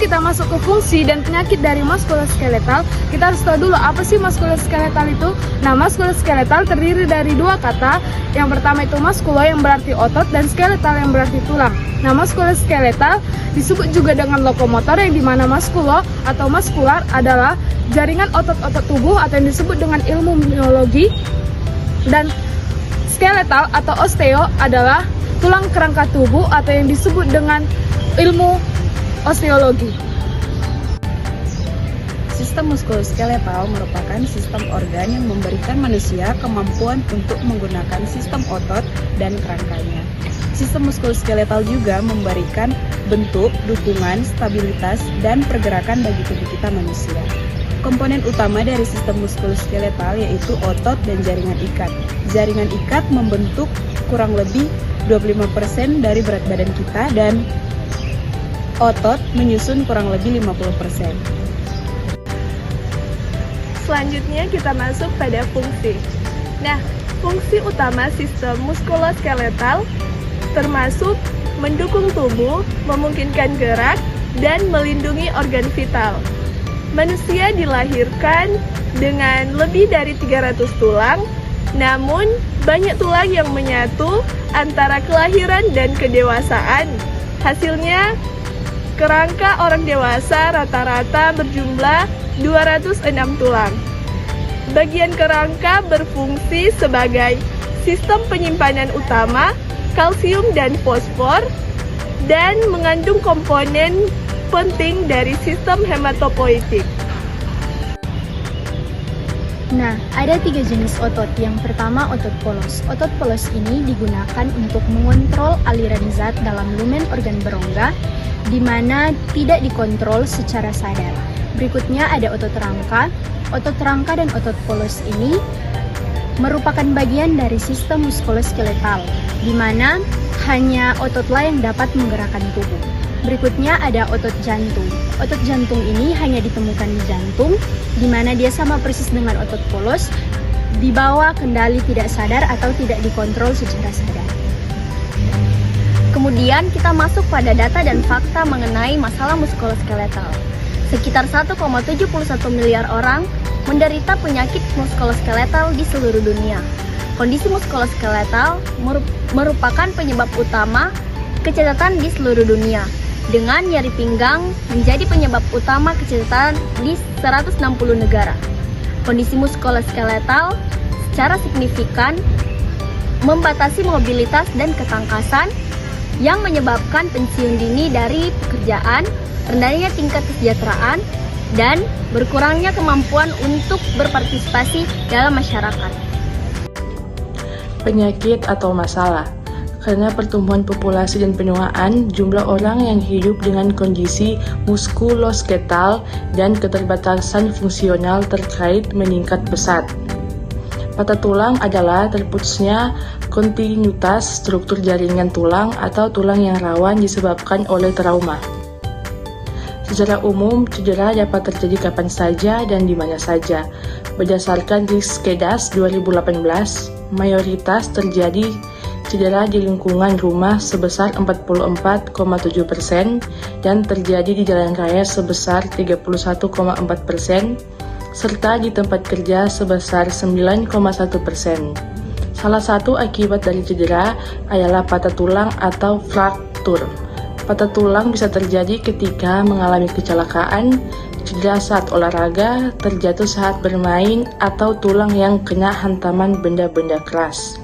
kita masuk ke fungsi dan penyakit dari muskuloskeletal, kita harus tahu dulu apa sih muskuloskeletal itu. Nah, muskuloskeletal terdiri dari dua kata. Yang pertama itu muskulo yang berarti otot dan skeletal yang berarti tulang. Nah, muskuloskeletal disebut juga dengan lokomotor, yang dimana muskulo atau muskular adalah jaringan otot-otot tubuh atau yang disebut dengan ilmu biologi, dan skeletal atau osteo adalah tulang kerangka tubuh atau yang disebut dengan ilmu osteologi. Sistem muskuloskeletal merupakan sistem organ yang memberikan manusia kemampuan untuk menggunakan sistem otot dan kerangkanya. Sistem muskuloskeletal juga memberikan bentuk, dukungan, stabilitas, dan pergerakan bagi tubuh kita manusia. Komponen utama dari sistem muskuloskeletal yaitu otot dan jaringan ikat. Jaringan ikat membentuk kurang lebih 25% dari berat badan kita, dan otot menyusun kurang lebih 50%. Selanjutnya kita masuk pada fungsi. Nah, fungsi utama sistem muskuloskeletal termasuk mendukung tubuh, memungkinkan gerak, dan melindungi organ vital. Manusia dilahirkan dengan lebih dari 300 tulang, namun banyak tulang yang menyatu antara kelahiran dan kedewasaan. Hasilnya, kerangka orang dewasa rata-rata berjumlah 206 tulang. Bagian kerangka berfungsi sebagai sistem penyimpanan utama, kalsium dan fosfor, dan mengandung komponen penting dari sistem hematopoietik. Nah, ada 3 jenis otot. Yang pertama, otot polos. Otot polos ini digunakan untuk mengontrol aliran zat dalam lumen organ berongga, di mana tidak dikontrol secara sadar. Berikutnya ada otot rangka. Otot rangka dan otot polos ini merupakan bagian dari sistem muskuloskeletal, di mana hanya ototlah yang dapat menggerakkan tubuh. Berikutnya ada otot jantung. Otot jantung ini hanya ditemukan di jantung, di mana dia sama persis dengan otot polos, dibawa kendali tidak sadar atau tidak dikontrol secara sadar. Kemudian kita masuk pada data dan fakta mengenai masalah muskuloskeletal. Sekitar 1,71 miliar orang menderita penyakit muskuloskeletal di seluruh dunia. Kondisi muskuloskeletal merupakan penyebab utama kecacatan di seluruh dunia, dengan nyeri pinggang menjadi penyebab utama kecacatan di 160 negara. Kondisi muskuloskeletal secara signifikan membatasi mobilitas dan ketangkasan, yang menyebabkan pensiun dini dari pekerjaan, rendahnya tingkat kesejahteraan, dan berkurangnya kemampuan untuk berpartisipasi dalam masyarakat. Penyakit atau masalah. Karena pertumbuhan populasi dan penuaan, jumlah orang yang hidup dengan kondisi muskuloskeletal dan keterbatasan fungsional terkait meningkat pesat. Patah tulang adalah terputusnya kontinuitas struktur jaringan tulang atau tulang yang rawan disebabkan oleh trauma. Secara umum, cedera dapat terjadi kapan saja dan di mana saja. Berdasarkan Rizkedas 2018, mayoritas terjadi cedera di lingkungan rumah sebesar 44,7% dan terjadi di jalan raya sebesar 31,4%, serta di tempat kerja sebesar 9,1%. Salah satu akibat dari cedera adalah patah tulang atau fraktur. Patah tulang bisa terjadi ketika mengalami kecelakaan, cedera saat olahraga, terjatuh saat bermain, atau tulang yang kena hantaman benda-benda keras.